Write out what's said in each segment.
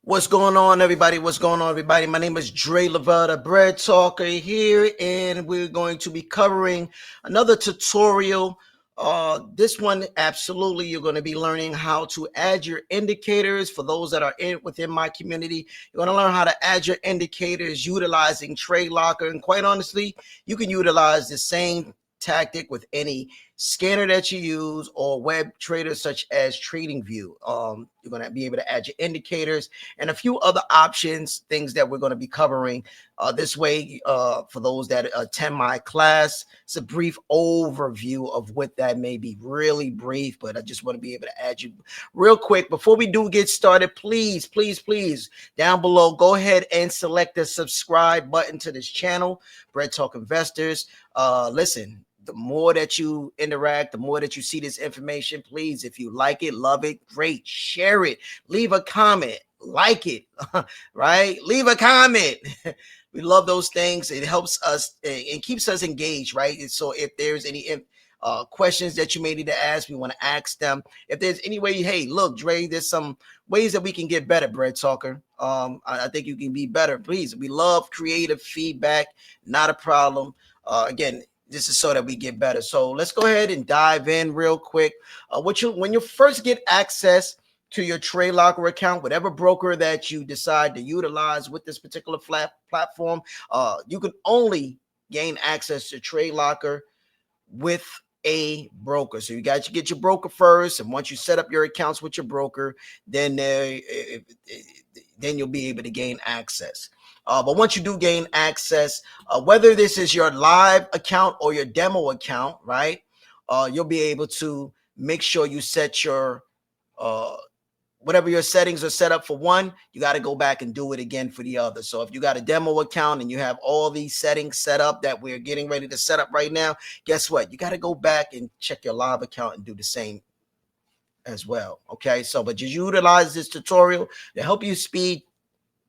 What's going on, everybody? What's going on, everybody? My name is Lovell, the Bread Talker here, and we're going to be covering another tutorial. This one, absolutely, you're going to be learning how to add your indicators. For those that are within my community, you're going to learn how to add your indicators utilizing TradeLocker. And quite honestly, you can utilize the same tactic with any scanner that you use or web trader such as TradingView. You're going to be able to add your indicators and a few other options, things that we're going to be covering this way. For those that attend my class, it's a brief overview of what that may be, really brief, but I just want to be able to add you real quick. Before we do get started, please, please, please, down below, go ahead and select the subscribe button to this channel, Bread Talk Investors. Listen, the more that you interact, the more that you see this information, please, if you like it, love it, great, share it, leave a comment, like it, right? Leave a comment. We love those things. It helps us and keeps us engaged, right? And so if there's any questions that you may need to ask, we want to ask them. If there's any way, hey, look, Dre, there's some ways that we can get better, Bread Talker. I think you can be better. Please, we love creative feedback. Not a problem. Again, this is so that we get better. So let's go ahead and dive in real quick. When you first get access to your TradeLocker account, whatever broker that you decide to utilize with this particular platform, you can only gain access to TradeLocker with a broker. So you got to get your broker first, and once you set up your accounts with your broker, then you'll be able to gain access. But once you do gain access, whether this is your live account or your demo account, right, you'll be able to make sure you set your whatever your settings are set up for one, you got to go back and do it again for the other. So if you got a demo account and you have all these settings set up that we're getting ready to set up right now, guess what? You got to go back and check your live account and do the same as well. Okay, so but just utilize this tutorial to help you speed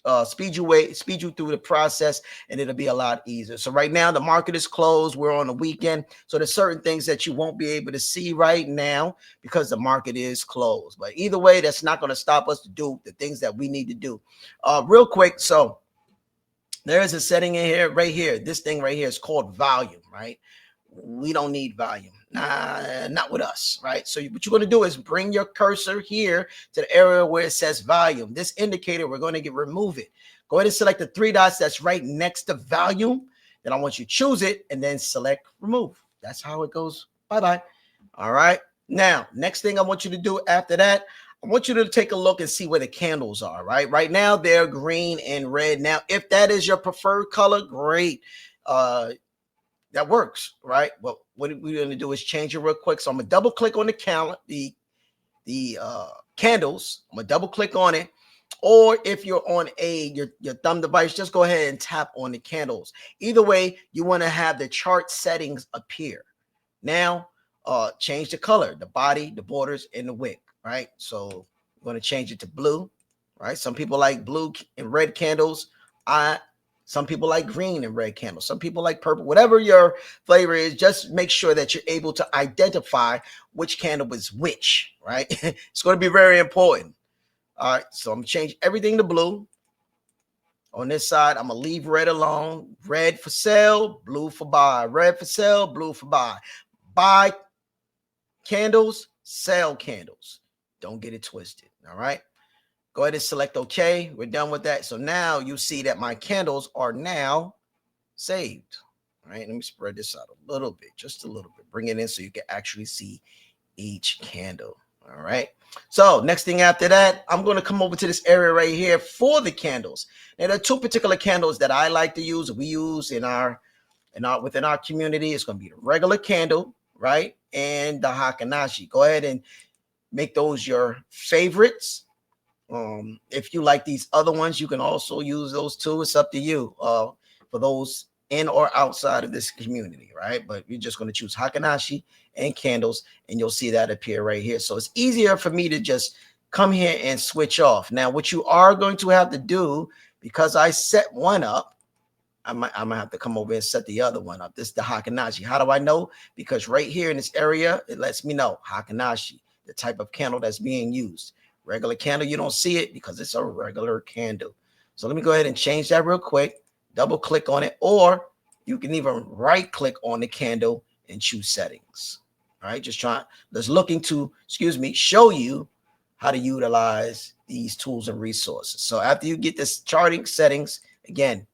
you through the process, and it'll be a lot easier. So right now the market is closed. We're on the weekend, so there's certain things that you won't be able to see right now because the market is closed. But either way, that's not going to stop us to do the things that we need to do. Real quick, so there is a setting in here, right here. This thing right here is called volume, right? We don't need volume. Nah, not with us, right? So what you're going to do is bring your cursor here to the area where it says volume. This indicator, we're going to remove it. Go ahead and select the three dots that's right next to volume. Then I want you to choose it and then select remove. That's how it goes. Bye-bye. All right. Now, next thing I want you to do after that, I want you to take a look and see where the candles are, right? Right now, they're green and red. Now, if that is your preferred color, great. That works, right? Well, what we're going to do is change it real quick. So I'm going to double click on the candles. I'm going to double click on it. Or if you're on your thumb device, just go ahead and tap on the candles. Either way, you want to have the chart settings appear. Now, change the color, the body, the borders, and the wick, right? So I'm going to change it to blue, right? Some people like blue and red candles. Some people like green and red candles. Some people like purple. Whatever your flavor is, just make sure that you're able to identify which candle is which, right? It's going to be very important. All right, so I'm going to change everything to blue. On this side, I'm going to leave red alone. Red for sell, blue for buy. Red for sell, blue for buy. Buy candles, sell candles. Don't get it twisted, all right? Go ahead and select OK. We're done with that. So now you see that my candles are now saved. All right, let me spread this out a little bit, just a little bit. Bring it in so you can actually see each candle. All right. So next thing after that, I'm going to come over to this area right here for the candles. Now, there are two particular candles that I like to use. We use within our community. It's going to be the regular candle, right, and the Hakanashi. Go ahead and make those your favorites. If you like these other ones, you can also use those too. It's up to you for those in or outside of this community, right? But you're just going to choose Hakanashi and candles, and you'll see that appear right here. So it's easier for me to just come here and switch off. Now, what you are going to have to do, because I set one up, I'm gonna have to come over and set the other one up. This is the Hakanashi. How do I know? Because right here in this area, it lets me know Hakanashi, the type of candle that's being used. Regular candle, you don't see it because it's a regular candle. So let me go ahead and change that real quick. Double click on it, or you can even right click on the candle and choose settings. All right, just looking to, show you how to utilize these tools and resources. So after you get this charting settings, again,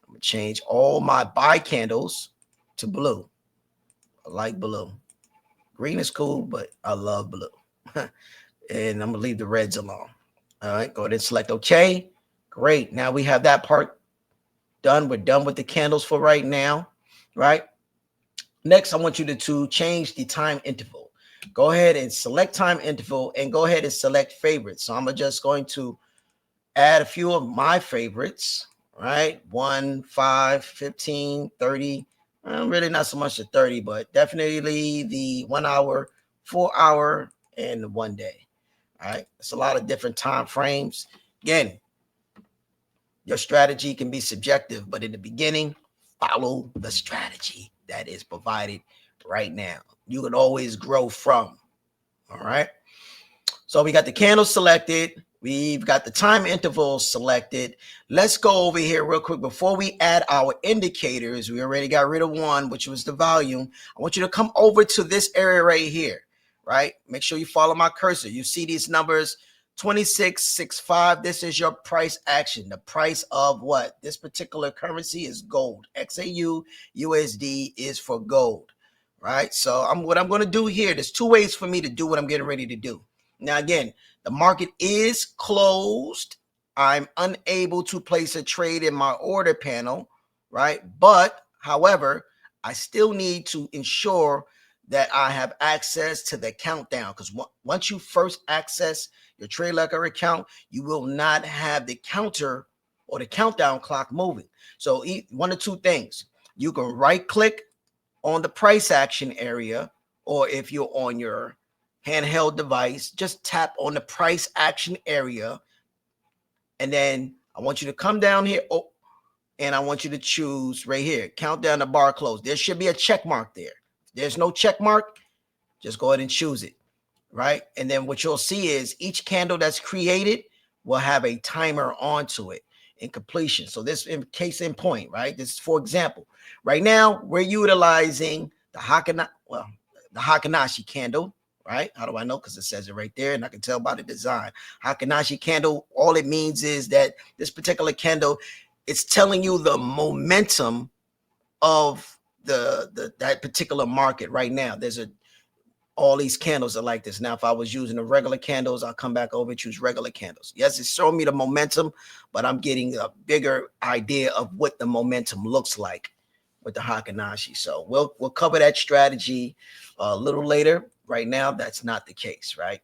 I'm gonna change all my buy candles to blue. I like blue. Green is cool, but I love blue. And I'm gonna leave the reds alone. All right, go ahead and select OK. Great. Now we have that part done. We're done with the candles for right now, right? Next, I want you to change the time interval. Go ahead and select time interval and go ahead and select favorites. So I'm just going to add a few of my favorites, right? 1, 5, 15, 30. Really not so much the 30, but definitely the 1 hour, 4 hour, and 1 day. All right. It's a lot of different time frames. Again, your strategy can be subjective, but in the beginning, follow the strategy that is provided right now. You can always grow from. All right. So we got the candle selected. We've got the time interval selected. Let's go over here real quick. Before we add our indicators, we already got rid of one, which was the volume. I want you to come over to this area right here, right? Make sure you follow my cursor. You see these numbers, 2665. This is your price action. The price of what? This particular currency is gold. XAU USD is for gold, right? So what I'm going to do here, there's two ways for me to do what I'm getting ready to do. Now, again, the market is closed. I'm unable to place a trade in my order panel, right? But, however, I still need to ensure that I have access to the countdown, because once you first access your TradeLocker account, you will not have the counter or the countdown clock moving. So one of two things. You can right click on the price action area, or if you're on your handheld device, just tap on the price action area, and then I want you to come down here, and I want you to choose right here, countdown to bar close. There should be a check mark there. If there's no check mark, just go ahead and choose it, right? And then what you'll see is each candle that's created will have a timer onto it in completion. So this in case in point, right? This is for example. Right now, we're utilizing the Hakanashi candle. Right? How do I know? Because it says it right there, and I can tell by the design. Hakanashi candle, all it means is that this particular candle, it's telling you the momentum of that particular market right now. All these candles are like this. Now, if I was using the regular candles, I'll come back over and choose regular candles. Yes, it's showing me the momentum, but I'm getting a bigger idea of what the momentum looks like with the Hakanashi. So we'll cover that strategy a little later. Right now, that's not the case, right?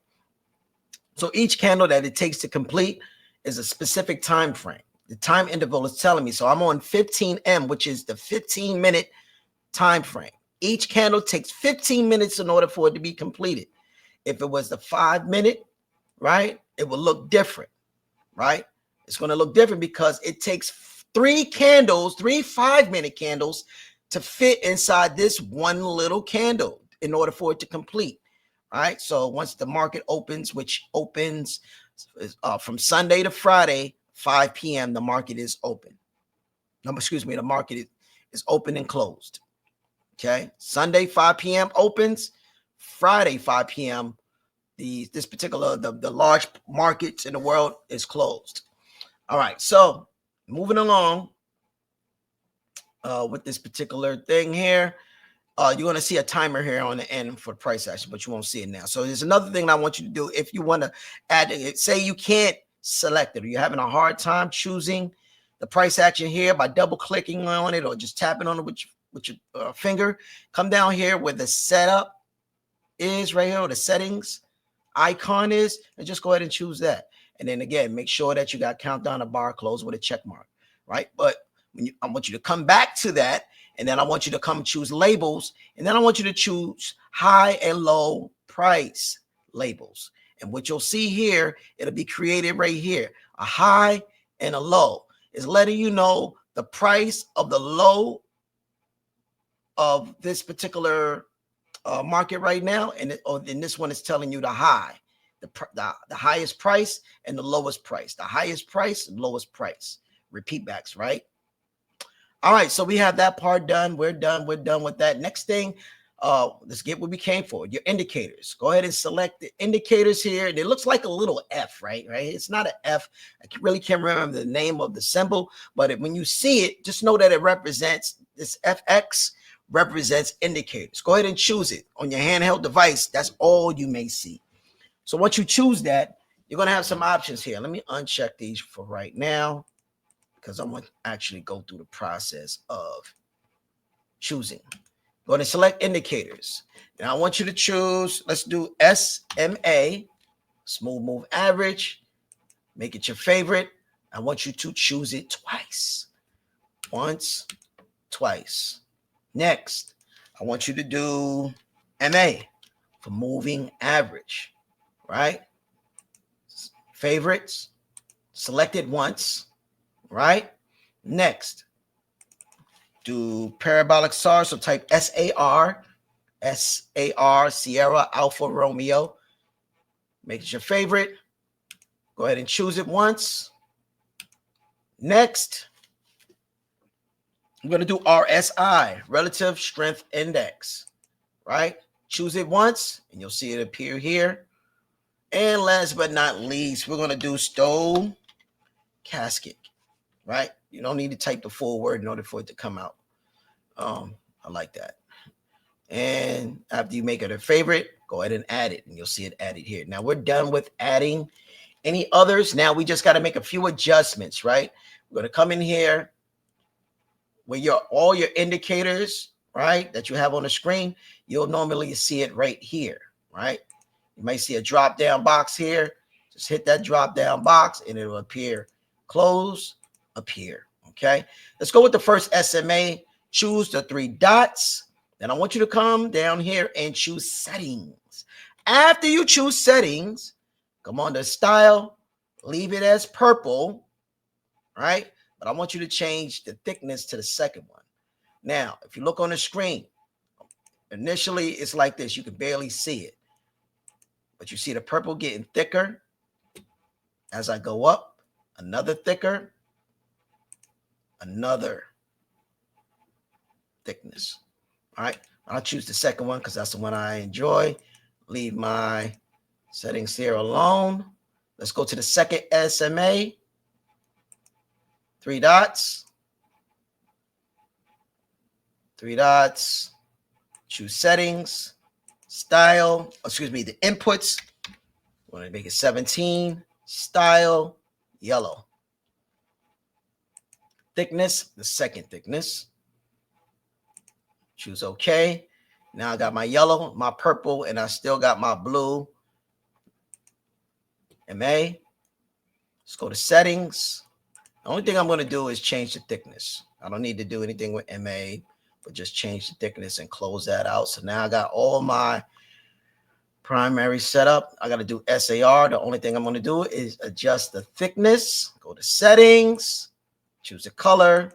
So each candle that it takes to complete is a specific time frame. The time interval is telling me. So I'm on 15M, which is the 15-minute time frame. Each candle takes 15 minutes in order for it to be completed. If it was the 5-minute, right, it will look different, right? It's going to look different because it takes 3 5-minute candles to fit inside this one little candle in order for it to complete. All right. So once the market opens, which opens from Sunday to Friday, 5 p.m., the market is open. No, excuse me, the market is open and closed. Okay. Sunday, 5 p.m. opens. Friday, 5 p.m. This particular, the large markets in the world is closed. All right. So moving along with this particular thing here. You're going to see a timer here on the end for price action, but you won't see it now. So there's another thing I want you to do. If you want to add it, say you can't select it, or you're having a hard time choosing the price action here by double clicking on it or just tapping on it with your finger, come down here where the setup is right here, or the settings icon is, and just go ahead and choose that. And then again, make sure that you got countdown to bar close with a check mark, right? But I want you to come back to that. And then I want you to come choose labels. And then I want you to choose high and low price labels. And what you'll see here, it'll be created right here. A high and a low is letting you know the price of the low of this particular market right now. And this one is telling you the high the highest price and the lowest price, the highest price and lowest price, repeat backs, right? All right, so we have that part done. We're done with that. Next thing, let's get what we came for, your indicators. Go ahead and select the indicators here. It looks like a little F, right? It's not an F. I really can't remember the name of the symbol, but when you see it, just know that it represents, this FX represents indicators. Go ahead and choose it on your handheld device. That's all you may see. So once you choose that, you're going to have some options here. Let me uncheck these for right now, because I'm going to actually go through the process of choosing. Go ahead and select indicators. Now I want you to choose, let's do SMA, smooth move average. Make it your favorite. I want you to choose it twice. Once, twice. Next, I want you to do MA for moving average, right? Favorites, select it once, right? Next, do parabolic SAR, so type SAR, Sierra Alpha Romeo. Make it your favorite. Go ahead and choose it once. Next, I'm going to do RSI, Relative Strength Index, right? Choose it once, and you'll see it appear here. And last but not least, we're going to do stochastic, right? You don't need to type the full word in order for it to come out. I like that. And after you make it a favorite, go ahead and add it, and you'll see it added here. Now we're done with adding any others. Now we just got to make a few adjustments, right? We're going to come in here where all your indicators, right, that you have on the screen. You'll normally see it right here, right? You might see a drop down box here. Just hit that drop down box and it'll appear. Close, appear. Okay. Let's go with the first SMA. Choose the 3 dots. Then I want you to come down here and choose settings. After you choose settings, come on to style, leave it as purple, right? But I want you to change the thickness to the second one. Now, if you look on the screen, initially it's like this. You can barely see it. But you see the purple getting thicker as I go up, another thicker, another thickness. All right, I'll choose the second one because that's the one I enjoy. Leave my settings here alone. Let's go to the second SMA. 3 dots. 3 dots. Choose settings. Style. Excuse me, the inputs. I want to make it 17. Style. Yellow. Thickness. The second thickness. Choose OK. Now I got my yellow, my purple, and I still got my blue. MA. Let's go to settings. The only thing I'm going to do is change the thickness. I don't need to do anything with MA, but just change the thickness and close that out. So now I got all my primary setup. I got to do SAR. The only thing I'm going to do is adjust the thickness. Go to settings. Choose the color.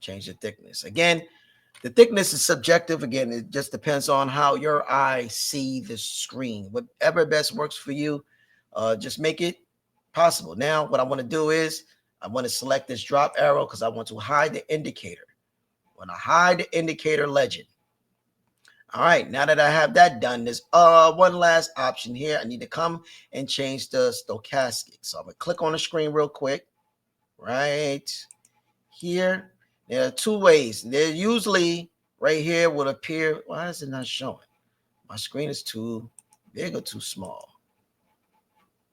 Change the thickness. Again, the thickness is subjective. Again, it just depends on how your eye see the screen. Whatever best works for you, just make it possible. Now, what I want to do is I want to select this drop arrow because I want to hide the indicator. I want to hide the indicator legend. All right, now that I have that done, there's one last option here. I need to come and change the stochastic. So I'm going to click on the screen real quick. Right here. There are 2 ways. They're usually right here would appear. Why is it not showing? My screen is too big or too small.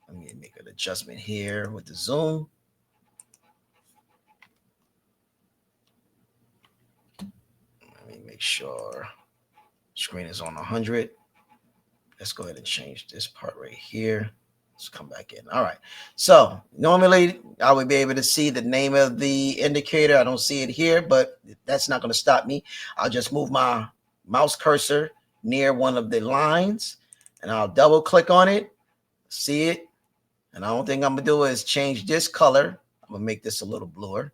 Let me make an adjustment here with the zoom. Let me make sure screen is on 100. Let's go ahead and change this part right here. Let's come back in. All right. So normally I would be able to see the name of the indicator. I don't see it here, but that's not going to stop me. I'll just move my mouse cursor near one of the lines and I'll double click on it. See it. And the only thing I'm going to do is change this color. I'm going to make this a little bluer.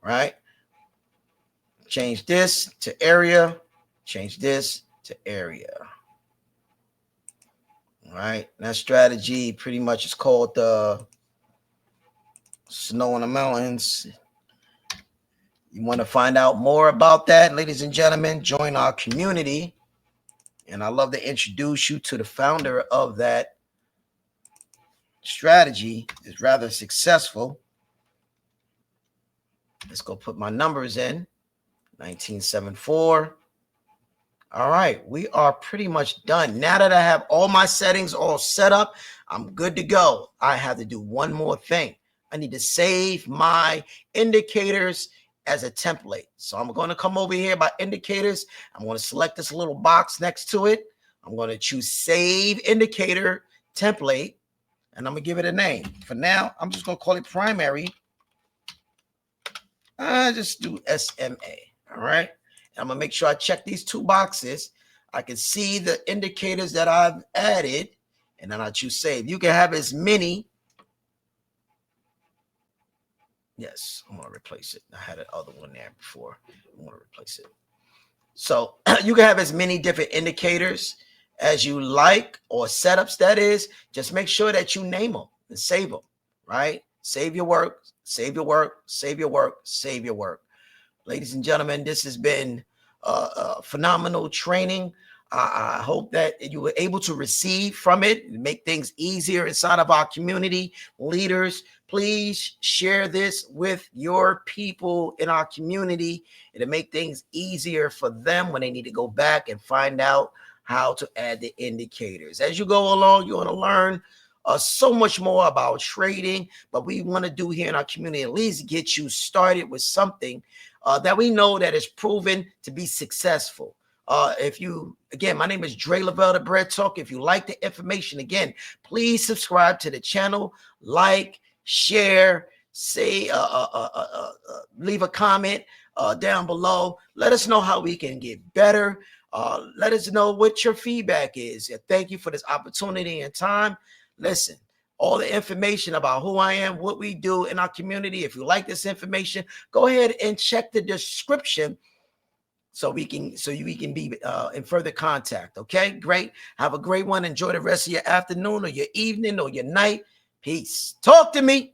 Right. Change this to area. Change this to area. All right. That strategy pretty much is called the snow in the mountains. You want to find out more about that, ladies and gentlemen, join our community. And I'd love to introduce you to the founder of that strategy. Is rather successful. Let's go put my numbers in. 1974. All right, we are pretty much done. Now that I have all my settings all set up, I'm good to go. I have to do one more thing. I need to save my indicators as a template. So I'm going to come over here by indicators. I'm going to select this little box next to it. I'm going to choose Save Indicator Template, and I'm going to give it a name. For now, I'm just going to call it Primary. I just do SMA. All right. I'm going to make sure I check these two boxes. I can see the indicators that I've added, and then I choose Save. You can have as many. Yes, I'm going to replace it. I had an other one there before. I'm going to replace it. So you can have as many different indicators as you like, or setups, that is. Just make sure that you name them and save them, right? Save your work, save your work, save your work, save your work. Ladies and gentlemen, this has been phenomenal training. I hope that you were able to receive from it and make things easier inside of our community. Leaders, please share this with your people in our community. It'll make things easier for them when they need to go back and find out how to add the indicators. As you go along, you're going to learn so much more about trading, but we want to do here in our community, at least get you started with something that we know that is proven to be successful. Again, my name is Lovell, the Bread Talk. If you like the information, again, please subscribe to the channel, like, share, say, leave a comment down below. Let us know how we can get better. Let us know what your feedback is. Thank you for this opportunity and time. Listen, all the information about who I am, what we do in our community. If you like this information, go ahead and check the description so we can be in further contact. Okay, great. Have a great one. Enjoy the rest of your afternoon or your evening or your night. Peace. Talk to me.